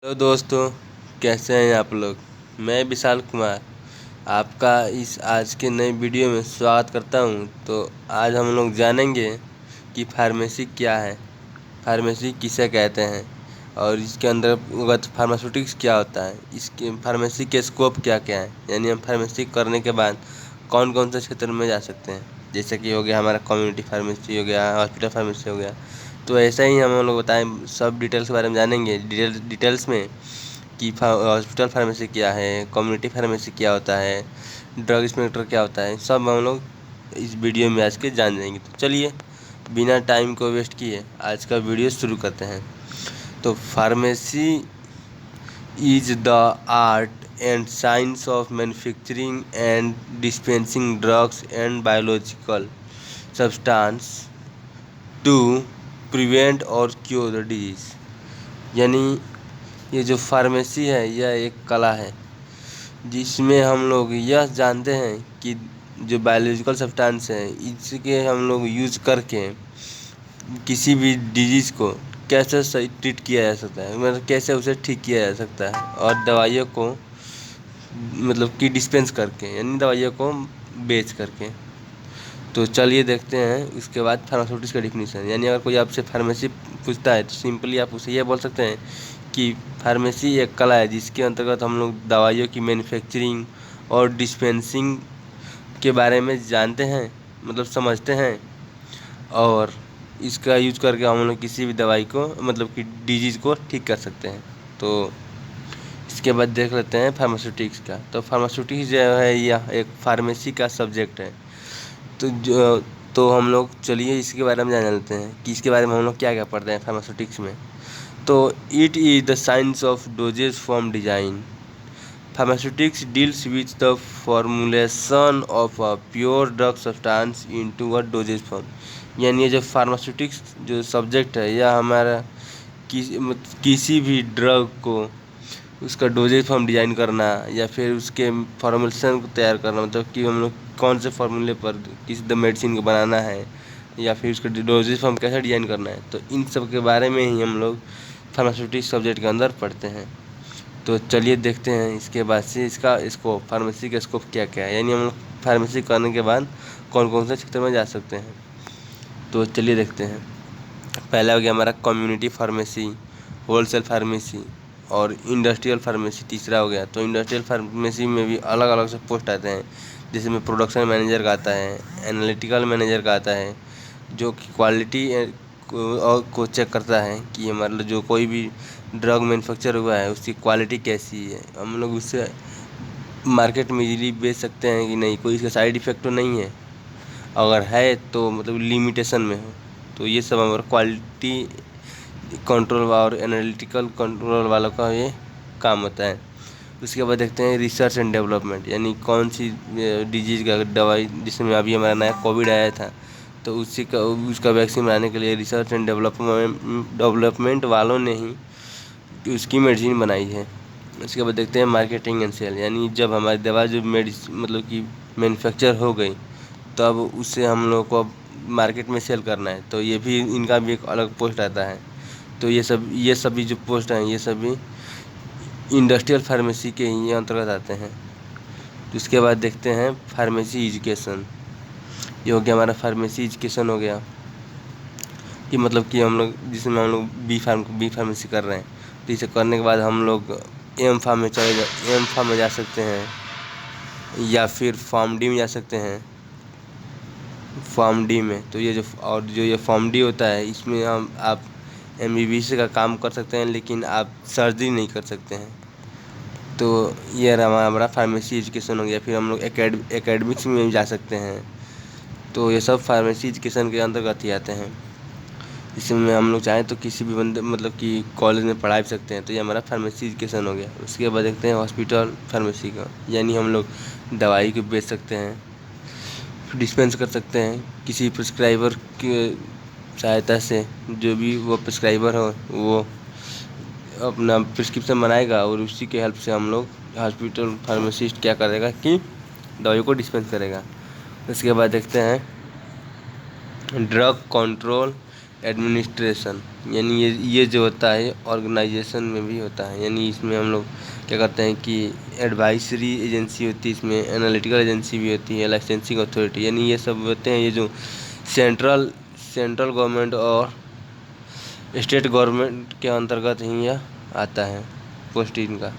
Hello दोस्तों, कैसे हैं आप लोग। मैं विशाल कुमार आपका इस आज के नई वीडियो में स्वागत करता हूं। तो आज हम लोग जानेंगे कि फार्मेसी क्या है, फार्मेसी किसे कहते हैं और इसके अंतर्गत फार्मास्यूटिक्स क्या होता है, इसके फार्मेसी के स्कोप क्या क्या है, यानी हम फार्मेसी करने के बाद कौन कौन से क्षेत्र में जा सकते हैं। जैसे कि हो गया हमारा कम्युनिटी फार्मेसी, हो गया हॉस्पिटल फार्मेसी, हो गया। तो ऐसा ही हम लोग बताएं, सब डिटेल्स के बारे में जानेंगे डिटेल्स में कि हॉस्पिटल फार्मेसी क्या है, कम्युनिटी फार्मेसी क्या होता है, ड्रग इंस्पेक्टर क्या होता है, सब हम लोग इस वीडियो में आज के जान जाएंगे। तो चलिए बिना टाइम को वेस्ट किए आज का वीडियो शुरू करते हैं। तो pharmacy is the art and science of manufacturing and dispensing drugs and biological substance to prevent और क्योर द डिजीज। यानी ये जो फार्मेसी है यह एक कला है जिसमें हम लोग यह जानते हैं कि जो बायोलॉजिकल सब्सटेंस है इसके हम लोग यूज करके किसी भी डिजीज़ को कैसे सही ट्रीट किया जा सकता है, मतलब कैसे उसे ठीक किया जा सकता है, और दवाइयों को मतलब कि डिस्पेंस करके, यानी दवाइयों को बेच करके। तो चलिए देखते हैं उसके बाद फार्मास्यूटिक्स का डिफिनीशन। यानी अगर कोई आपसे फार्मेसी पूछता है तो सिंपली आप उसे यह बोल सकते हैं कि फार्मेसी एक कला है जिसके अंतर्गत हम लोग दवाइयों की मैन्युफैक्चरिंग और डिस्पेंसिंग के बारे में जानते हैं, मतलब समझते हैं, और इसका यूज करके हम लोग किसी भी दवाई को मतलब कि डिजीज़ को ठीक कर सकते हैं। तो इसके बाद देख लेते हैं फार्मास्यूटिक्स का। तो फार्मास्यूटिक्स जो है यह एक फार्मेसी का सब्जेक्ट है। तो हम लोग चलिए इसके बारे में जान लेते हैं कि इसके बारे में हम लोग क्या क्या पढ़ते हैं फार्मास्यूटिक्स में। तो it is the science of dosages form design. Pharmaceutics deals with the formulation of a pure drug substance into a doses form. यानी ये जो फार्मास्यूटिक्स जो सब्जेक्ट है यह हमारा किसी भी ड्रग को उसका डोजेज फॉर्म डिजाइन करना या फिर उसके फॉर्मुलेशन को तैयार करना, मतलब कि हम लोग कौन से फार्मूले पर किसी द मेडिसिन को बनाना है या फिर उसका डोजेज फॉर्म कैसे डिजाइन करना है। तो इन सब के बारे में ही हम लोग फार्मास्यूटिक्स सब्जेक्ट के अंदर पढ़ते हैं। तो चलिए देखते हैं इसके बाद से इसका स्कोप, फार्मेसी का स्कोप क्या क्या है, यानी हम लोग फार्मेसी करने के बाद कौन कौन से क्षेत्र में जा सकते हैं। तो चलिए देखते हैं। पहला हो गया हमारा कम्युनिटी फार्मेसी, होलसेल फार्मेसी और इंडस्ट्रियल फार्मेसी तीसरा हो गया। तो इंडस्ट्रियल फार्मेसी में भी अलग अलग से पोस्ट आते हैं, जिसमें प्रोडक्शन मैनेजर का आता है, एनालिटिकल मैनेजर का आता है, जो कि क्वालिटी को चेक करता है कि मतलब जो कोई भी ड्रग मैन्युफैक्चर हुआ है उसकी क्वालिटी कैसी है, हम लोग उससे मार्केट में इजीली बेच सकते हैं कि नहीं, कोई इसका साइड इफ़ेक्ट तो नहीं है, अगर है तो मतलब लिमिटेशन में हो। तो ये सब हमारा क्वालिटी कंट्रोल और एनालिटिकल कंट्रोल वालों का ये काम होता है। उसके बाद देखते हैं रिसर्च एंड डेवलपमेंट, यानी कौन सी डिजीज़ का दवाई, जिसमें अभी हमारा नया कोविड आया था तो उसका वैक्सीन बनाने के लिए रिसर्च एंड डेवलपमेंट वालों ने ही उसकी मेडिसिन बनाई है। उसके बाद देखते हैं मार्केटिंग एंड सेल, यानी जब हमारी दवा जो मेडिसिन मतलब कि मैन्युफैक्चर हो गई तब उससे हम लोग को मार्केट में सेल करना है, तो ये भी इनका भी एक अलग पोस्ट आता है। तो ये सभी जो पोस्ट हैं ये सभी इंडस्ट्रियल फार्मेसी के ही अंतर्गत आते हैं। तो उसके बाद देखते हैं फार्मेसी एजुकेशन। ये हो गया हमारा फार्मेसी एजुकेशन हो गया कि मतलब कि हम लोग जिसमें हम लोग बी फार्मेसी कर रहे हैं, तो इसे करने के बाद हम लोग एम फार्म में जा सकते हैं या फिर फार्म डी में जा सकते हैं। फार्म डी में तो ये फार्म डी होता है, इसमें आप MBBS का काम कर सकते हैं लेकिन आप सर्जरी नहीं कर सकते हैं। तो ये रहा हमारा फार्मेसी एजुकेशन हो गया। फिर हम लोग एकेडमिक्स में जा सकते हैं, तो ये सब फार्मेसी एजुकेशन के अंतर्गत ही आते हैं। इसमें हम लोग चाहें तो किसी भी बंदे मतलब कि कॉलेज में पढ़ा भी सकते हैं। तो ये हमारा फार्मेसी एजुकेशन हो गया। उसके बाद देखते हैं हॉस्पिटल फार्मेसी का, यानी हम लोग दवाई को बेच सकते हैं, डिस्पेंस कर सकते हैं किसी प्रिस्क्राइबर की सहायता से। जो भी वो प्रिस्क्राइबर हो वो अपना प्रिस्क्रिप्शन बनाएगा और उसी के हेल्प से हम लोग हॉस्पिटल फार्मासिस्ट क्या करेगा कि दवाइयों को डिस्पेंस करेगा। उसके बाद देखते हैं ड्रग कंट्रोल एडमिनिस्ट्रेशन, यानी ये जो होता है ऑर्गेनाइजेशन में भी होता है। यानी इसमें हम लोग क्या करते हैं कि एडवाइजरी एजेंसी होती है, इसमें एनालिटिकल एजेंसी भी होती है, लाइसेंसिंग अथॉरिटी, यानी ये सब होते हैं ये जो सेंट्रल सेंट्रल गवर्नमेंट और स्टेट गवर्नमेंट के अंतर्गत ही यह आता है पोस्ट इनका,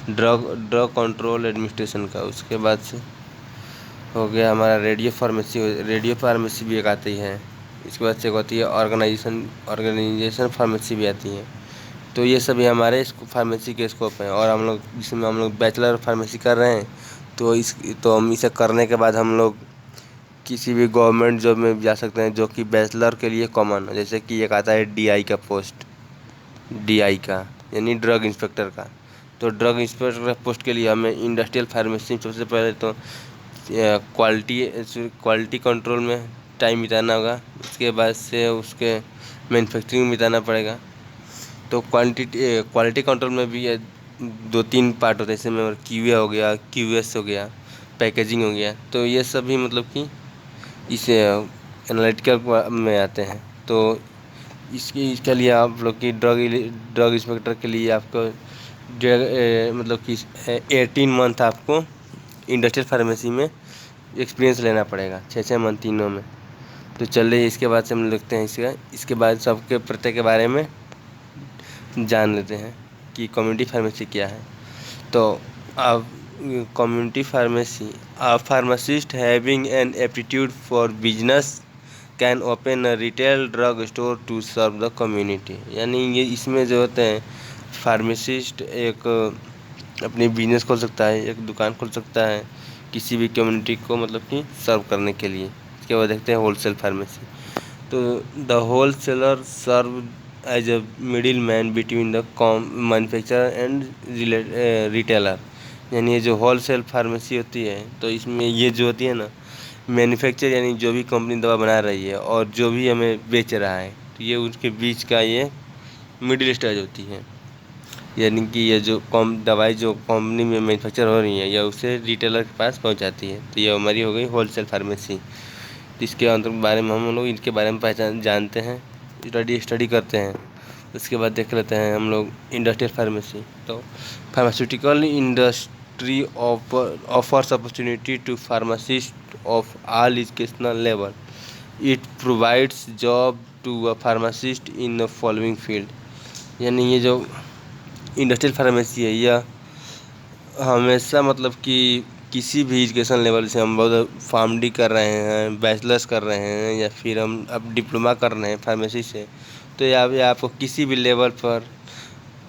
ड्रग ड्रग कंट्रोल एडमिनिस्ट्रेशन का। उसके बाद से हो गया हमारा रेडियो फार्मेसी भी एक आती है। इसके बाद से एक होती है ऑर्गेनाइजेशन फार्मेसी भी आती है। तो ये सभी हमारे फार्मेसी के स्कोप हैं। और हम लोग जिसमें हम लोग बैचलर फार्मेसी कर रहे हैं, तो हम इसे करने के बाद हम लोग किसी भी गवर्नमेंट जॉब में जा सकते हैं, जो कि बैचलर के लिए कॉमन है। जैसे कि एक आता है डीआई का पोस्ट, डीआई का यानी ड्रग इंस्पेक्टर का। तो ड्रग इंस्पेक्टर पोस्ट के लिए हमें इंडस्ट्रियल फार्मेसी सबसे पहले तो क्वालिटी कंट्रोल में टाइम बिताना होगा। उसके बाद से उसके मैन्युफैक्चरिंग में बिताना पड़ेगा। तो क्वालिटी कंट्रोल में भी 2-3 पार्ट होते हैं, जैसे में क्यूए हो गया, क्यूएस हो गया, पैकेजिंग हो गया। तो ये सभी मतलब कि इसे एनालिटिकल में आते हैं। तो इसके लिए आप लोग की ड्रग इंस्पेक्टर के लिए आपको मतलब कि 18 मंथ आपको इंडस्ट्रियल फार्मेसी में एक्सपीरियंस लेना पड़ेगा, 6 मंथ तीनों में। तो चलिए इसके बाद से हम देखते हैं इसके बाद सबके प्रत्येक के बारे में जान लेते हैं कि कम्युनिटी फार्मेसी क्या है। तो अब community pharmacy, a pharmacist having an aptitude for business can open a retail drug store to serve the community. यानी ये इसमें जो होते हैं फार्मासिस्ट एक अपनी बिजनेस खोल सकता है, एक दुकान खोल सकता है किसी भी कम्युनिटी को मतलब कि सर्व करने के लिए। इसके बाद देखते हैं होलसेल फार्मेसी। तो the wholesaler serve as a middle man between the manufacturer and retailer. यानी ये जो होलसेल फार्मेसी होती है, तो इसमें ये जो होती है ना मैन्युफैक्चर, यानी जो भी कंपनी दवा बना रही है और जो भी हमें बेच रहा है, तो ये उनके बीच का ये मिडिल स्टेज होती है। यानी कि ये जो दवाई जो कंपनी में मैन्युफैक्चर हो रही है, या उसे रिटेलर के पास पहुंचाती है। तो ये हमारी हो गई होलसेल फार्मेसी। इसके अंदर बारे में हम लोग इनके बारे में जानते हैं, स्टडी करते हैं। उसके बाद देख लेते हैं हम लोग इंडस्ट्रियल फार्मेसी। तो pharmaceutical industry offers opportunity to pharmacist of all educational level. It provides job to a pharmacist in the following field. यानी ये जो इंडस्ट्रियल फार्मेसी है, यह हमेशा मतलब कि किसी भी एजुकेशन लेवल से, हम बहुत फार्मडी कर रहे हैं, बैचलर्स कर रहे हैं, या फिर हम अब डिप्लोमा कर रहे हैं फार्मेसी से, तो ये आपको किसी भी लेवल पर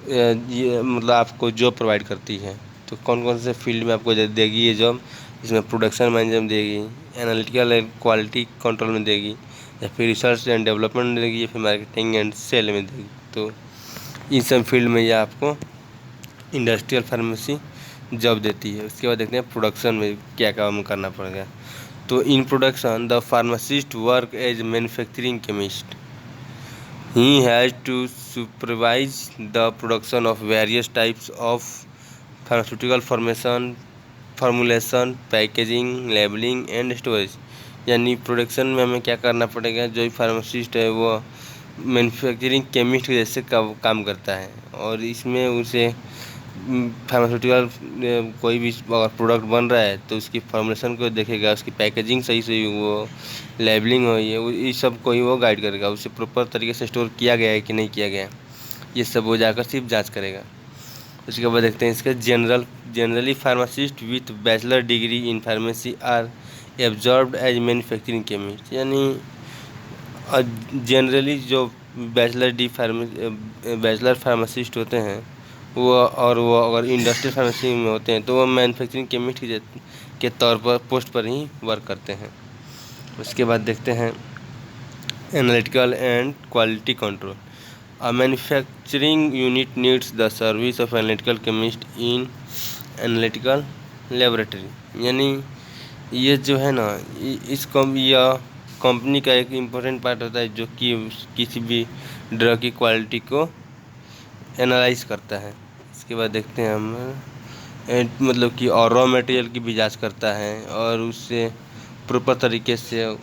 ये मतलब आपको जॉब प्रोवाइड करती है। तो कौन कौन से फील्ड में आपको देगी ये जॉब? इसमें प्रोडक्शन मैनेजर में देगी, एनालिटिकल एंड क्वालिटी कंट्रोल में देगी, या फिर रिसर्च एंड डेवलपमेंट में देगी, या फिर मार्केटिंग एंड सेल में देगी। तो इन सब फील्ड में ये आपको इंडस्ट्रियल फार्मेसी जॉब देती है। उसके बाद देखते हैं प्रोडक्शन में क्या काम करना पड़ेगा। तो in production the pharmacist work as manufacturing chemist. He has to supervise the production of various types of pharmaceutical formulation, packaging, labelling and storage. यानी प्रोडक्शन में हमें क्या करना पड़ेगा? जो फार्मासिस्ट है वो मैन्युफैक्चरिंग केमिस्ट के जैसे काम करता है, और इसमें उसे फार्मास्यूटिकल कोई भी अगर प्रोडक्ट बन रहा है तो उसकी फॉर्मुलेशन को देखेगा, उसकी पैकेजिंग सही से वो लेबलिंग हो, ये सब को ही वो गाइड करेगा, उसे प्रॉपर तरीके से स्टोर किया गया है कि नहीं किया गया, ये सब वो जाकर सिर्फ जांच करेगा। उसके बाद देखते हैं इसके generally pharmacist with bachelor degree in pharmacy are absorbed as manufacturing chemist. यानी जनरली जो बैचलर फार्मासिस्ट होते हैं वो अगर इंडस्ट्रियल फार्मेसी में होते हैं तो वो मैन्युफैक्चरिंग केमिस्ट के तौर पर पोस्ट पर ही वर्क करते हैं। उसके बाद देखते हैं analytical and quality control. A manufacturing unit needs the service of analytical chemist in analytical laboratory. यानी ये जो है ना यह कंपनी का एक इम्पोर्टेंट पार्ट होता है, जो कि किसी भी ड्रग की क्वालिटी को एनालाइज करता है। इसके बाद देखते हैं हम मतलब कि और रॉ मटेरियल की भी जांच करता है, और उससे प्रॉपर तरीके से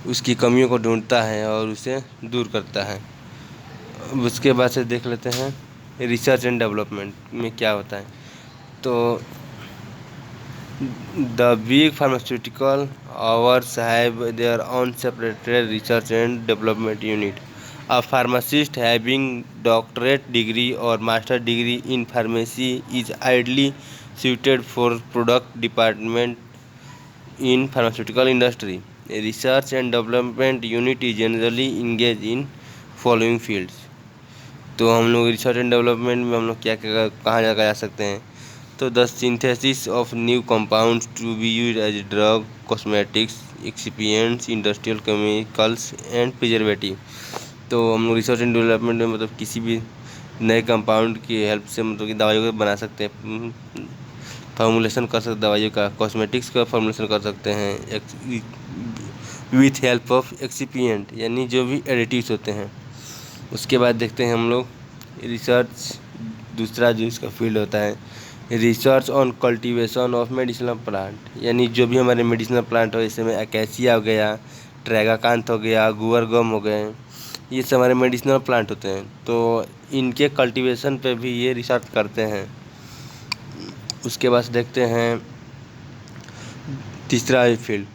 उसकी कमियों को ढूंढता है और उसे दूर करता है। उसके बाद से देख लेते हैं रिसर्च एंड डेवलपमेंट में क्या होता है। तो the big pharmaceutical hours have their own separated research and development unit. A pharmacist having doctorate degree or master degree in pharmacy is ideally suited for product department in pharmaceutical industry. A research and development unit is generally engaged in following fields. तो हम लोग research and development में हम लोग क्या क्या कहाँ जा सकते हैं। तो the synthesis of new compounds to be use as drug, cosmetics, excipients, industrial chemicals and preservative. तो हम लोग रिसर्च एंड डेवलपमेंट में मतलब किसी भी नए कंपाउंड की हेल्प से मतलब कि दवाइयों को बना सकते हैं, फार्मूलेशन कर सकते दवाइयों का, कॉस्मेटिक्स का फार्मूलेशन कर सकते हैं विथ हेल्प ऑफ एक्सिपिएंट, यानी जो भी एडिटिव्स होते हैं। उसके बाद देखते हैं हम लोग रिसर्च, दूसरा जो इसका फील्ड होता है research on cultivation of medicinal plant, यानी जो भी हमारे मेडिसिनल प्लांट हो, जैसे में अकेसिया हो गया, ट्रैगाकांथ हो गया, गुअर गम हो गए, ये सब हमारे मेडिसिनल प्लांट होते हैं। तो इनके कल्टीवेशन पे भी ये रिसर्च करते हैं। उसके बाद देखते हैं तीसरा field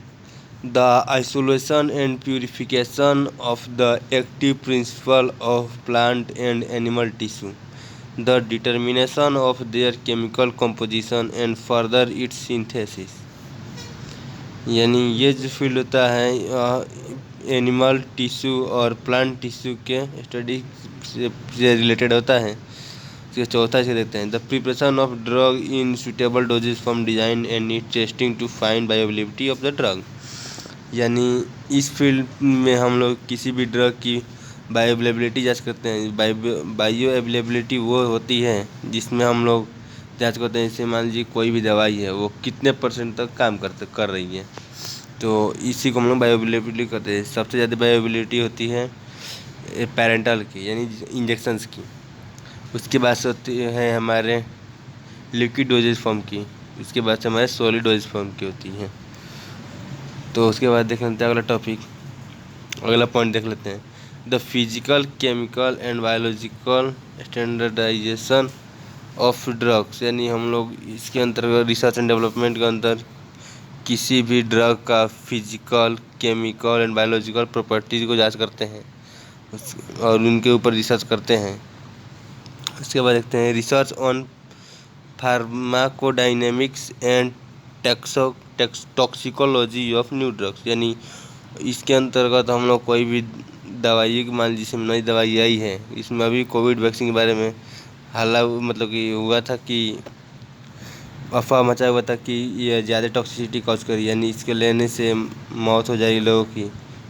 the isolation and purification of the active principle of plant and animal tissue, the determination of their chemical composition and further its synthesis. यानी ये जो फील्ड होता है एनिमल टिश्यू और प्लांट टिश्यू के स्टडी से रिलेटेड होता है। इसका चौथा से देखते हैं the preparation of drug in suitable dosages from design and it testing to find bioavailability of the drug. यानी इस फील्ड में हम लोग किसी भी ड्रग की बायोअवेलेबिलिटी जांच करते हैं। बायोअवेलेबिलिटी वो होती है जिसमें हम लोग जांच करते हैं, जैसे मान लीजिए कोई भी दवाई है वो कितने % तक काम कर रही है, तो इसी को हम लोग बायोअवेलेबिलिटी करते हैं। सबसे ज़्यादा बायोअवेलेबिलिटी होती है पेरेंटल की, यानी इंजेक्शंस की। उसके बाद से होती है हमारे लिक्विड डोजेज फॉर्म की, उसके बाद से हमारे सॉलिड डोजेज फॉर्म की होती हैं। तो उसके बाद देख लेते हैं अगला टॉपिक, अगला पॉइंट देख लेते हैं the physical, chemical and biological standardisation of drugs. यानी हम लोग इसके अंतर्गत रिसर्च एंड डेवलपमेंट के अंदर किसी भी ड्रग का physical, chemical and biological properties को जांच करते हैं और उनके ऊपर रिसर्च करते हैं। उसके बाद देखते हैं research on pharmacodynamics and toxicology of new drugs. यानी इसके अंतर्गत हम लोग कोई भी दवाई, मान लीजिए नई दवाई आई है, इसमें अभी कोविड वैक्सीन के बारे में हल्ला मतलब कि हुआ था कि अफवाह मचा हुआ था कि ये ज़्यादा टॉक्सिसिटी कॉज करी, यानी इसके लेने से मौत हो जाएगी लोगों की,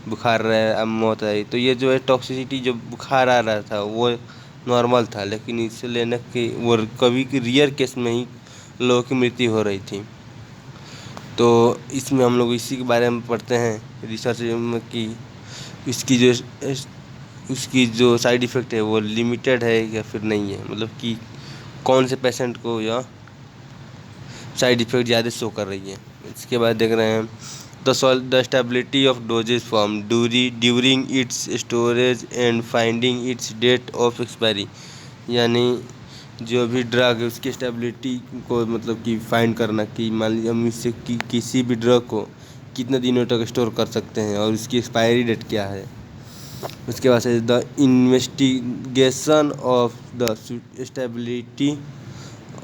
बुखार रहा अब मौत आई। तो ये जो है टॉक्सिसिटी, जो बुखार आ रहा था वो नॉर्मल था, लेकिन इससे लेने की वो कभी रियर केस में ही लोगों की मृत्यु हो रही थी। तो इसमें हम लोग इसी के बारे में पढ़ते हैं रिसर्च में कि उसकी जो साइड इफ़ेक्ट है वो लिमिटेड है या फिर नहीं है, मतलब कि कौन से पेशेंट को यह साइड इफ़ेक्ट ज़्यादा शो कर रही है। इसके बाद देख रहे हैं the stability of dosages form during its storage and finding its date of expiry. यानी जो भी ड्रग है उसकी स्टेबिलिटी को मतलब कि फाइंड करना कि मान लीजिए हम इससे किसी भी ड्रग को कितने दिनों तक स्टोर कर सकते हैं और उसकी एक्सपायरी डेट क्या है। उसके बाद से the investigation of the stability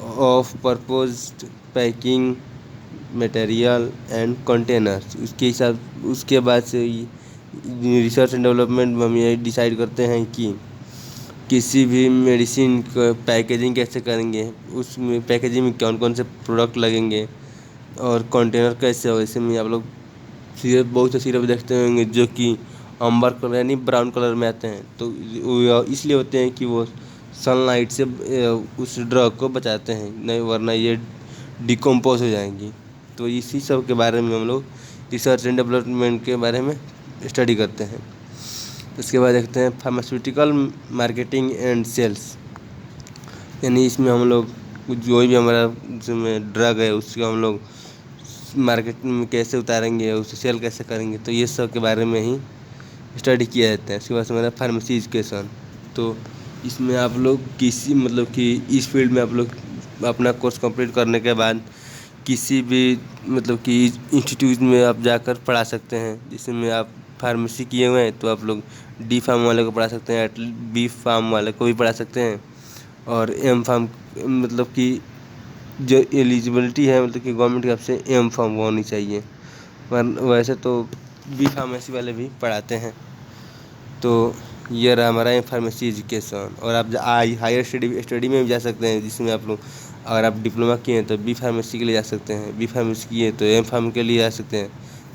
of proposed packing material and containers. उसके बाद से रिसर्च एंड डेवलपमेंट में हम ये डिसाइड करते हैं कि किसी भी मेडिसिन का पैकेजिंग कैसे करेंगे, उसमें पैकेजिंग में कौन कौन से प्रोडक्ट लगेंगे और कंटेनर कैसे हो। ऐसे में आप लोग सिरप, बहुत से सिरप देखते होंगे जो कि अंबर कलर यानी ब्राउन कलर में आते हैं, तो इसलिए होते हैं कि वो सनलाइट से उस ड्रग को बचाते हैं, नहीं वरना ये डिकम्पोज हो जाएंगी। तो इसी सब के बारे में हम लोग रिसर्च एंड डेवलपमेंट के बारे में स्टडी करते हैं। उसके बाद देखते हैं फार्मास्यूटिकल मार्केटिंग एंड सेल्स। यानी इसमें हम लोग जो भी हमारा जिसमें ड्रग है उसका हम लोग मार्केट में कैसे उतारेंगे, उसे सेल कैसे करेंगे, तो ये सब के बारे में ही स्टडी किया जाता है। उसके बाद हमारा फार्मेसी एजुकेशन। तो इसमें आप लोग किसी मतलब कि इस फील्ड में आप लोग अपना कोर्स कंप्लीट करने के बाद किसी भी मतलब कि इंस्टीट्यूट में आप जाकर पढ़ा सकते हैं। जिसमें आप फार्मेसी किए हुए हैं तो आप लोग डी फार्म वाले को पढ़ा सकते हैं, बी फार्म वाले को भी पढ़ा सकते हैं, और एम फार्म मतलब कि जो एलिजिबिलिटी है मतलब कि गवर्नमेंट की तरफ से एम फार्म होनी चाहिए। वैसे तो बी फार्मेसी वाले भी पढ़ाते हैं। तो ये रहा हमारा फार्मेसी एजुकेशन। और आप हायर स्टडी में भी जा सकते हैं, जिसमें आप लोग अगर आप डिप्लोमा किए हैं तो बी फार्मेसी के लिए जा सकते हैं, बी फार्मेसी किए तो एम फार्म के लिए जा सकते हैं,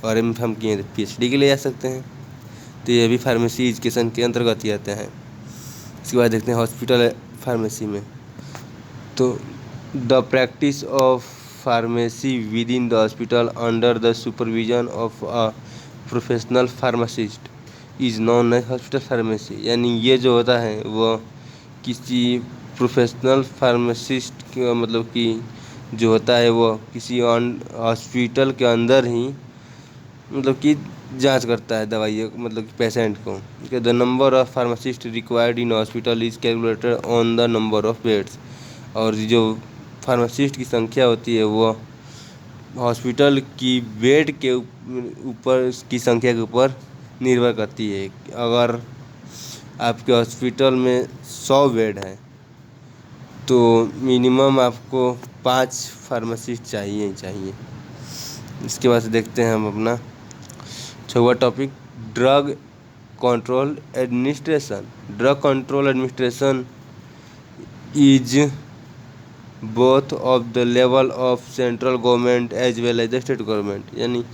और एम फार्म किए तो PhD के लिए जा सकते हैं। तो ये भी फार्मेसी एजुकेशन के अंतर्गत ही आते हैं। इसके बाद देखते हैं हॉस्पिटल फार्मेसी में। तो the practice of pharmacy within the hospital under the supervision of a professional pharmacist is known as hospital pharmacy. यानी ये जो होता है वो किसी प्रोफेशनल फार्मासिस्ट का मतलब कि जो होता है वो किसी हॉस्पिटल के अंदर ही मतलब कि जांच करता है दवाइयों मतलब कि पेशेंट को। The number of pharmacist required in hospital is calculated on the number of beds. और जो फार्मासिस्ट की संख्या होती है वो हॉस्पिटल की बेड के ऊपर की संख्या के ऊपर निर्भर करती है। अगर आपके हॉस्पिटल में 100 बेड है तो मिनिमम आपको 5 फार्मासिस्ट चाहिए ही चाहिए। इसके बाद देखते हैं हम अपना 6वां topic, drug control administration. Drug control administration is both of the level of central government as well as the state government. यानी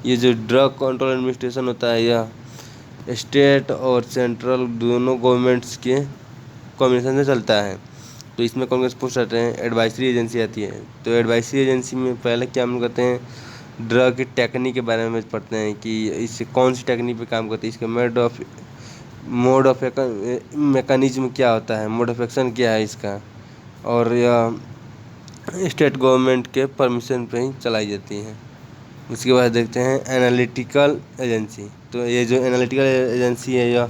ये जो ड्रग कंट्रोल एडमिनिस्ट्रेशन होता है यह स्टेट और सेंट्रल दोनों गवर्नमेंट्स के कॉम्बिनेशन से चलता है। तो इसमें कौन कौन से पोस्ट आते हैं, एडवाइजरी एजेंसी आती है। तो एडवाइजरी एजेंसी में पहले क्या हम करते हैं, ड्रग की टेक्निक के बारे में पढ़ते हैं कि इससे कौन सी टेक्निक पे काम करती है, इसका मोड ऑफ मैकेनिज्म क्या होता है, मोड ऑफ एक्शन क्या है इसका, और यह स्टेट गवर्नमेंट के परमिशन पे ही चलाई जाती है। उसके बाद देखते हैं एनालिटिकल एजेंसी। तो ये जो एनालिटिकल एजेंसी है यह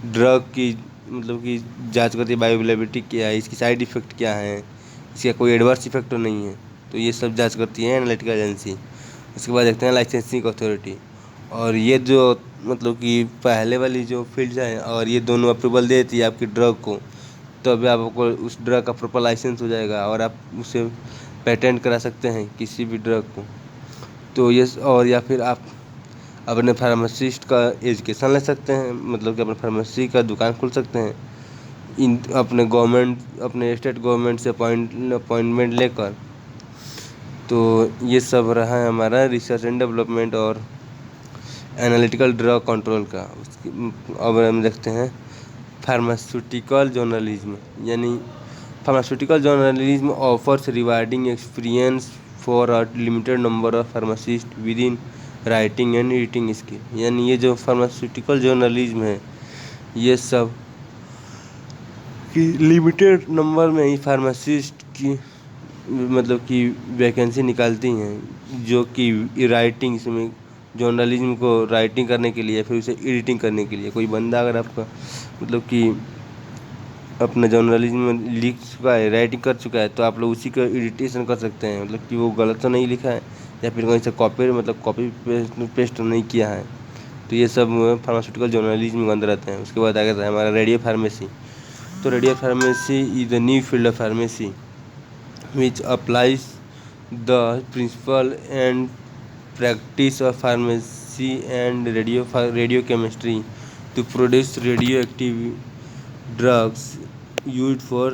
ड्रग की मतलब कि जांच करती है, बायोअवेलेबिलिटी क्या है, इसकी साइड इफ़ेक्ट क्या है, इसका कोई एडवर्स इफेक्ट तो नहीं है, तो ये सब जांच करती है एनालिटिकल एजेंसी। उसके बाद देखते हैं लाइसेंसिंग अथॉरिटी। और ये जो मतलब कि पहले वाली जो फील्ड है और ये दोनों अप्रूवल दे देती है आपकी ड्रग को, तब आपको उस ड्रग का प्रॉपर लाइसेंस हो जाएगा और आप उसे पेटेंट करा सकते हैं किसी भी ड्रग को। तो ये और या फिर आप अपने फार्मासिस्ट का एजुकेशन ले सकते हैं, मतलब कि अपने फार्मेसी का दुकान खोल सकते हैं अपने स्टेट गवर्नमेंट से अपॉइंटमेंट लेकर। तो ये सब रहा है हमारा रिसर्च एंड डेवलपमेंट और एनालिटिकल ड्रग कंट्रोल का। अब हम देखते हैं फार्मास्यूटिकल जर्नलिज्म। यानी pharmaceutical journalism offers rewarding experience for a limited number of pharmacist with in writing and editing skill. यानी ये जो फार्मास्यूटिकल जर्नलिज्म है ये सब कि लिमिटेड नंबर में ही फार्मासिस्ट की मतलब कि वैकेंसी निकालती हैं, जो कि राइटिंग इसमें जर्नलिज्म को राइटिंग करने के लिए फिर उसे एडिटिंग करने के लिए। कोई बंदा अगर आपका मतलब कि अपना जर्नलिज्म में लिख चुका है, राइटिंग कर चुका है, तो आप लोग उसी का एडिटेशन कर सकते हैं, मतलब कि वो गलत तो नहीं लिखा है या फिर कहीं से कॉपी पेस्ट नहीं किया है। तो ये सब फार्मास्यूटिकल जर्नलिज्म के अंदर रहते हैं। उसके बाद आगे है हमारा रेडियो फार्मेसी। तो radio pharmacy is the new field of pharmacy which applies the principle and practice of pharmacy and radiochemistry to produce radioactive drugs used for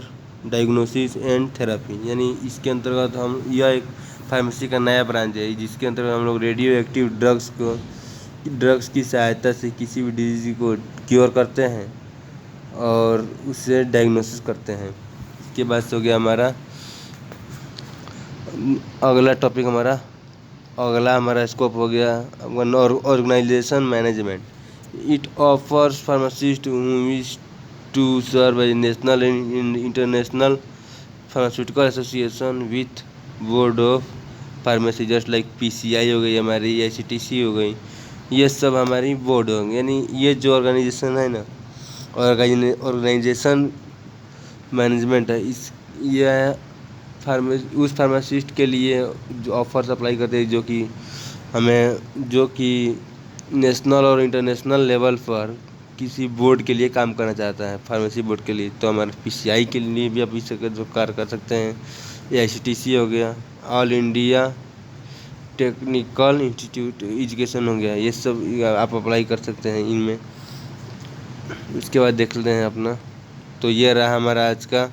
diagnosis and therapy। यानी इसके अंतर्गत हम यह एक फार्मेसी का नया ब्रांच है जिसके अंतर्गत हम लोग रेडियो एक्टिव ड्रग्स की सहायता से किसी भी डिजीज को क्योर करते हैं और उससे डायग्नोसिस करते हैं। इसके बाद से हो गया हमारा अगला टॉपिक अगला हमारा स्कोप हो गया organisation management. It offers pharmacist who wish to serve as national and international pharmaceutical association with board of pharmacy, just like PCI हो गई हमारी, ACTC हो गई, ये सब हमारी बोर्ड होंगे। यानी ये जो ऑर्गेनाइजेशन है ना, ऑर्गेनाइजेशन मैनेजमेंट है, इस यह उस फार्मासिस्ट के लिए जो ऑफर्स अप्लाई करते हैं, जो कि नेशनल और इंटरनेशनल लेवल पर किसी बोर्ड के लिए काम करना चाहता है, फार्मेसी बोर्ड के लिए, तो हमारे PCI के लिए भी आप इस जो कार्य कर सकते हैं। AICTC हो गया, all India technical institute education हो गया, ये सब आप अप्लाई कर सकते हैं इनमें। उसके बाद देख लेते हैं अपना, तो ये रहा हमारा आज का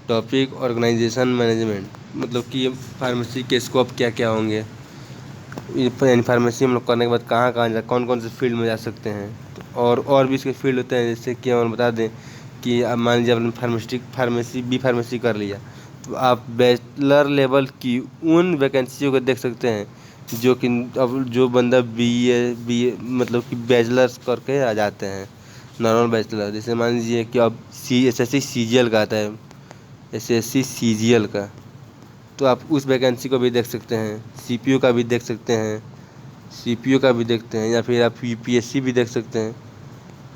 टॉपिक, ऑर्गेनाइजेशन मैनेजमेंट, मतलब कि फार्मेसी के स्कोप क्या क्या होंगे, यानी फार्मेसी हम लोग करने के बाद कहाँ कहाँ कौन कौन से फील्ड में जा सकते हैं। तो और भी इसके फील्ड होते हैं, जैसे कि हम बता दें कि अब मान लीजिए आपने फार्मेसी B फार्मेसी कर लिया, तो आप बैचलर लेवल की उन वैकेंसियों को देख सकते हैं जो कि अब जो बंदा BA मतलब कि बैचलर्स करके आ जाते हैं, नॉर्मल बैचलर। जैसे मान लीजिए कि अब SSC CGL का आता है, SSC CGL का, तो आप उस वैकेंसी को भी देख सकते हैं। CPU का भी देख सकते हैं, CPU का भी देखते हैं, या फिर आप UPSC भी देख सकते हैं,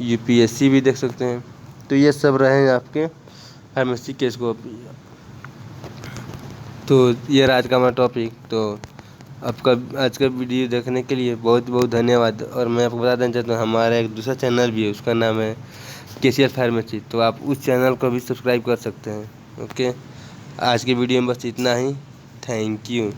UPSC भी देख सकते हैं। तो ये सब रहे आपके फार्मेसी के स्कोप। तो ये रहा आज का हमारा टॉपिक। तो आपका आज का वीडियो देखने के लिए बहुत बहुत धन्यवाद। और मैं आपको बता देना चाहता हूँ, हमारा एक दूसरा चैनल भी है, उसका नाम है KCL फार्मेसी, तो आप उस चैनल को भी सब्सक्राइब कर सकते हैं। ओके, आज के वीडियो में बस इतना ही। Thank you.